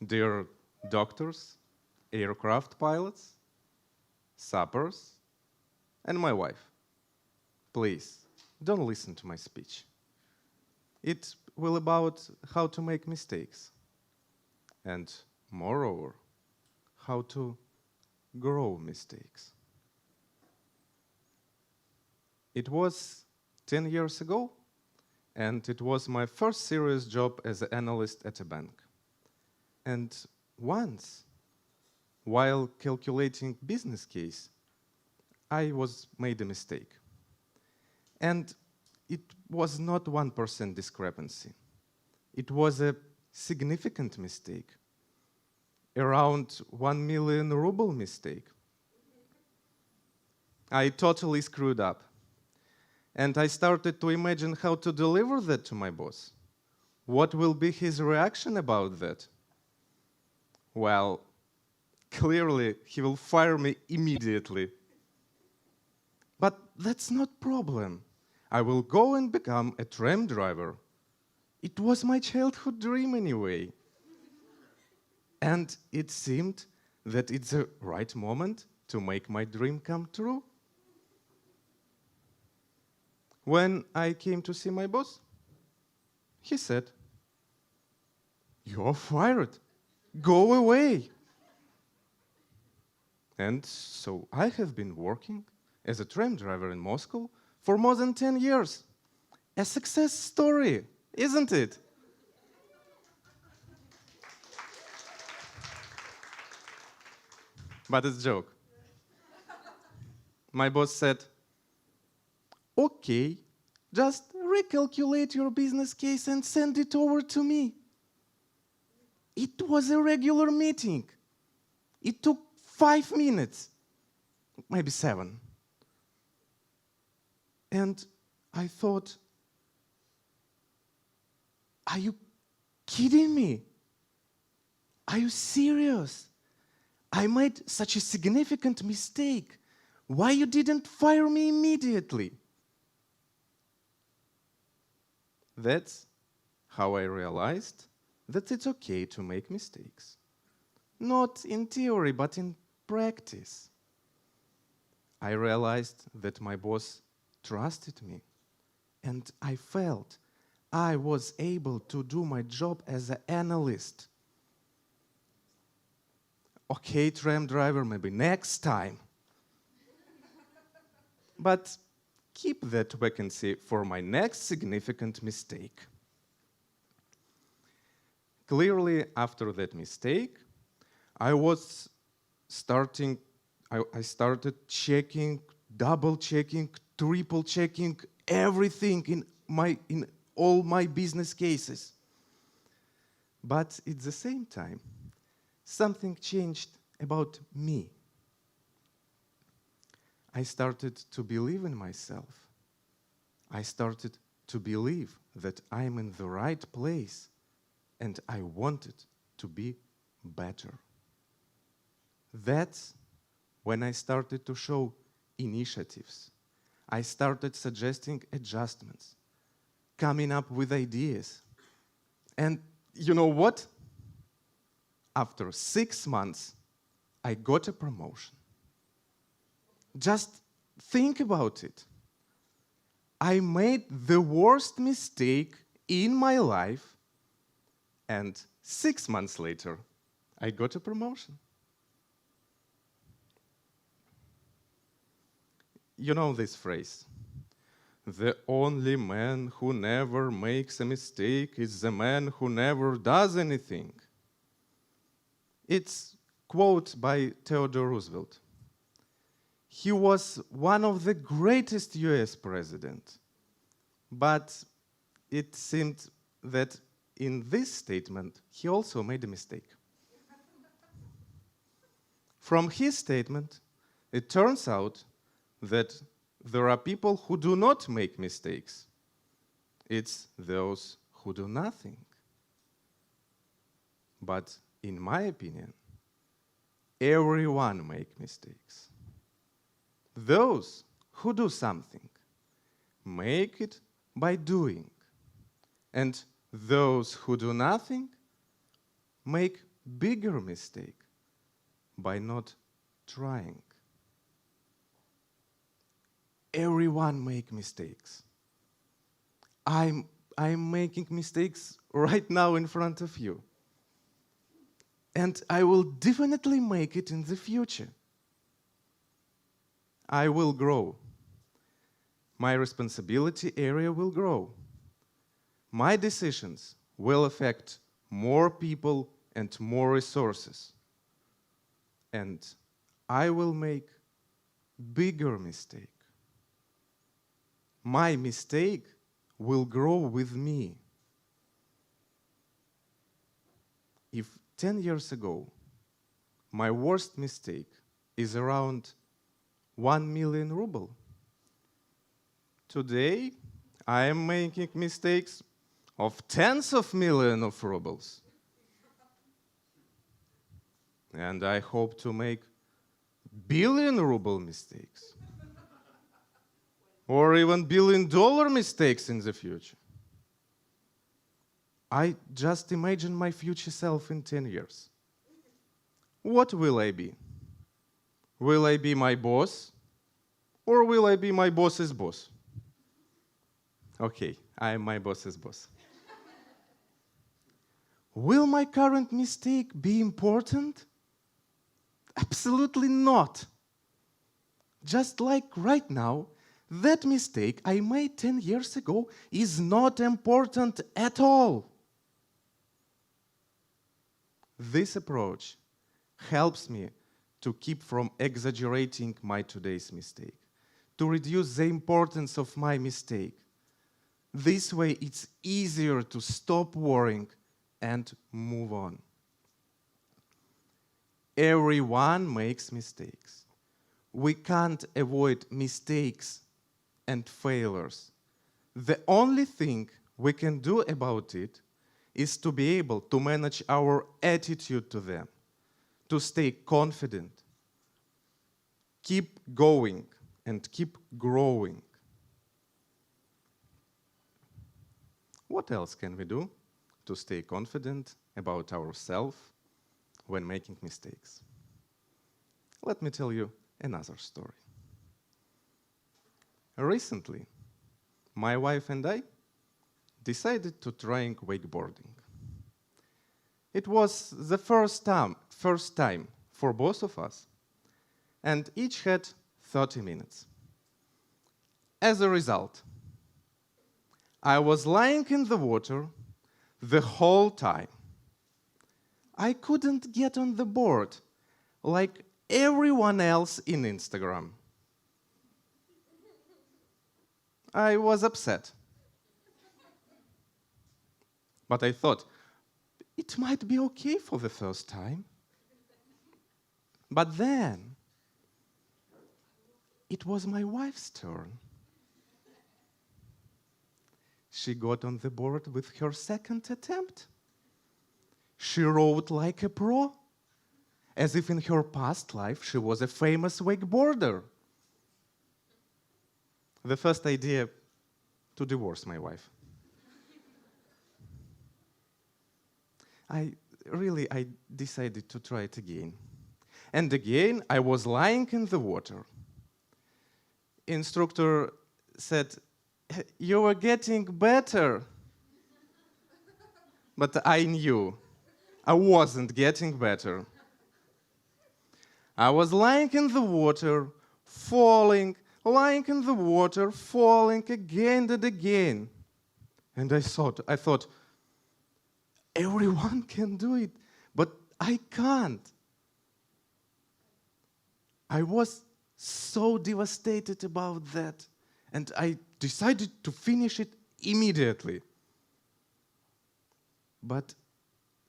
dear doctors, aircraft pilots, sappers, and my wife, please don't listen to my speech. It will about how to make mistakes and, moreover, how to grow mistakes. It was 10 years ago, and it was my first serious job as an analyst at a bank. And once, while calculating business case, I made a mistake. And it was not 1% discrepancy. It was a significant mistake, around 1 million ruble mistake. I totally screwed up. And I started to imagine how to deliver that to my boss. What will be his reaction about that? Well, clearly he will fire me immediately. But that's not problem. I will go and become a tram driver. It was my childhood dream anyway. And it seemed that it's the right moment to make my dream come true. When I came to see my boss, he said, "You're fired. Go away." And so I have been working as a tram driver in Moscow for more than 10 years. A success story, isn't it? But it's a joke. My boss said, "Okay, just recalculate your business case and send it over to me." It was a regular meeting. It took 5 minutes, maybe 7. And I thought, are you kidding me? Are you serious? I made such a significant mistake. Why you didn't fire me immediately? That's how I realized that it's okay to make mistakes. Not in theory, but in practice. I realized that my boss trusted me, and I felt I was able to do my job as an analyst. Okay, tram driver, maybe next time. But keep that vacancy for my next significant mistake. Clearly, after that mistake, I started checking, double checking, triple checking everything in all my business cases. But at the same time, something changed about me. I started to believe in myself. I started to believe that I'm in the right place, and I wanted to be better. That's when I started to show initiatives. I started suggesting adjustments, coming up with ideas. And you know what? After 6 months, I got a promotion. Just think about it. I made the worst mistake in my life, and 6 months later, I got a promotion. You know this phrase, "The only man who never makes a mistake is the man who never does anything." It's a quote by Theodore Roosevelt. He was one of the greatest US presidents, but it seemed that in this statement, he also made a mistake. From his statement, it turns out that there are people who do not make mistakes. It's those who do nothing. But in my opinion, everyone makes mistakes. Those who do something make it by doing. And those who do nothing make bigger mistake by not trying. Everyone makes mistakes. I'm making mistakes right now in front of you. And I will definitely make it in the future. I will grow. My responsibility area will grow. My decisions will affect more people and more resources. And I will make bigger mistake. My mistake will grow with me. If 10 years ago, my worst mistake is around 1 million ruble, today I am making mistakes of tens of millions of rubles. And I hope to make billion ruble mistakes. Or even $1 billion mistakes in the future. I just imagine my future self in 10 years. What will I be? Will I be my boss? Or will I be my boss's boss? Okay, I am my boss's boss. Will my current mistake be important? Absolutely not. Just like right now, that mistake I made 10 years ago is not important at all. This approach helps me to keep from exaggerating my today's mistake, to reduce the importance of my mistake. This way it's easier to stop worrying and move on. Everyone makes mistakes. We can't avoid mistakes and failures. The only thing we can do about it is to be able to manage our attitude to them, to stay confident, keep going, and keep growing. What else can we do to stay confident about ourselves when making mistakes? Let me tell you another story. Recently, my wife and I decided to try wakeboarding. It was the first time for both of us, and each had 30 minutes. As a result, I was lying in the water the whole time. I couldn't get on the board like everyone else in Instagram. I was upset. But I thought, it might be okay for the first time. But then, it was my wife's turn. She got on the board with her second attempt. She rowed like a pro, as if in her past life she was a famous wakeboarder. The first idea to divorce my wife. I decided to try it again. And again, I was lying in the water. Instructor said, "You were getting better." But I knew I wasn't getting better. I was lying in the water, falling, lying in the water, falling again and again. And I thought, everyone can do it, but I can't. I was so devastated about that, and I decided to finish it immediately. But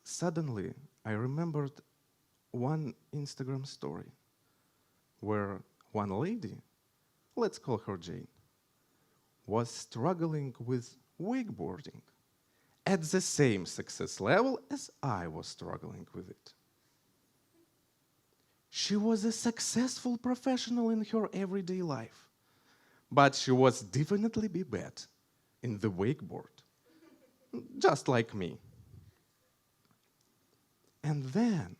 suddenly, I remembered one Instagram story where one lady, let's call her Jane, was struggling with wakeboarding at the same success level as I was struggling with it. She was a successful professional in her everyday life, but she was definitely bad in the wakeboard, just like me. And then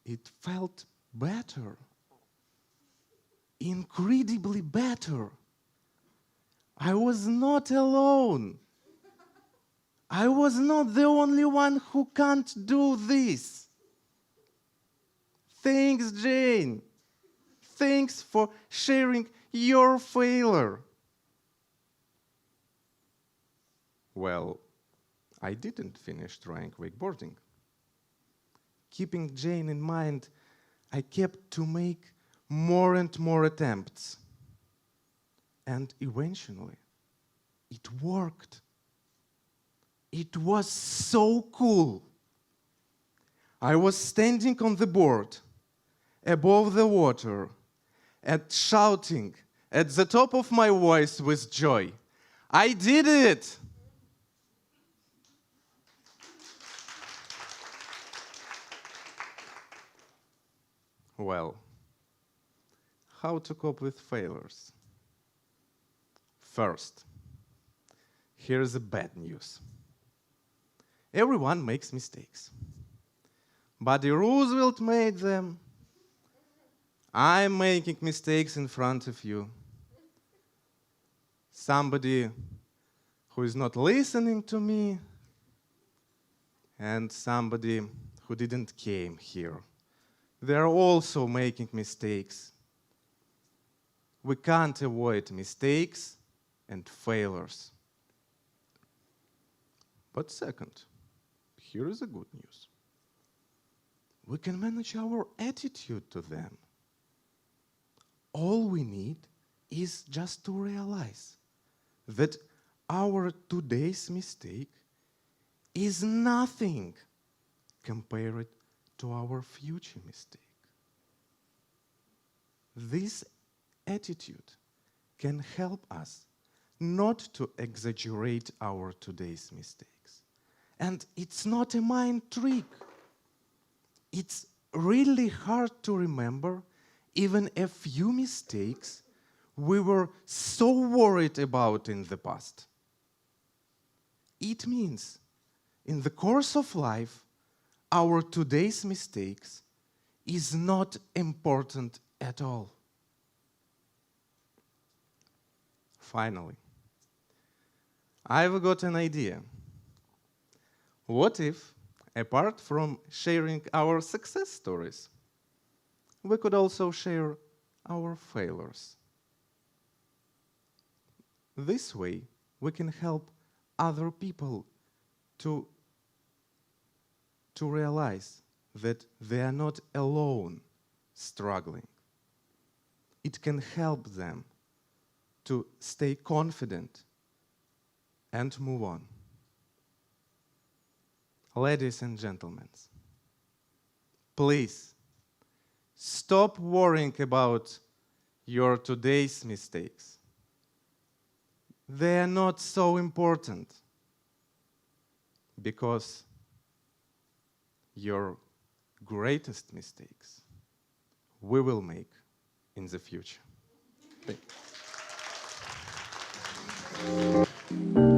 it felt better, incredibly better. I was not alone. I was not the only one who can't do this. Thanks, Jane. Thanks for sharing your failure. Well, I didn't finish trying wakeboarding. Keeping Jane in mind, I kept to make more and more attempts. And eventually, it worked. It was so cool. I was standing on the board, above the water, and shouting at the top of my voice with joy. I did it! Well, how to cope with failures? First, here's the bad news. Everyone makes mistakes. Buddy Roosevelt made them. I'm making mistakes in front of you. Somebody who is not listening to me, and somebody who didn't came here. They're also making mistakes. We can't avoid mistakes and failures. But second, here is the good news. We can manage our attitude to them. All we need is just to realize that our today's mistake is nothing compared to our future mistake. This attitude can help us not to exaggerate our today's mistakes. And it's not a mind trick. It's really hard to remember even a few mistakes we were so worried about in the past. It means, in the course of life, our today's mistakes is not important at all. Finally, I've got an idea. What if, apart from sharing our success stories, we could also share our failures? This way, we can help other people to realize that they are not alone struggling. It can help them to stay confident and move on. Ladies and gentlemen, please stop worrying about your today's mistakes. They are not so important because your greatest mistakes we will make in the future. Thank you.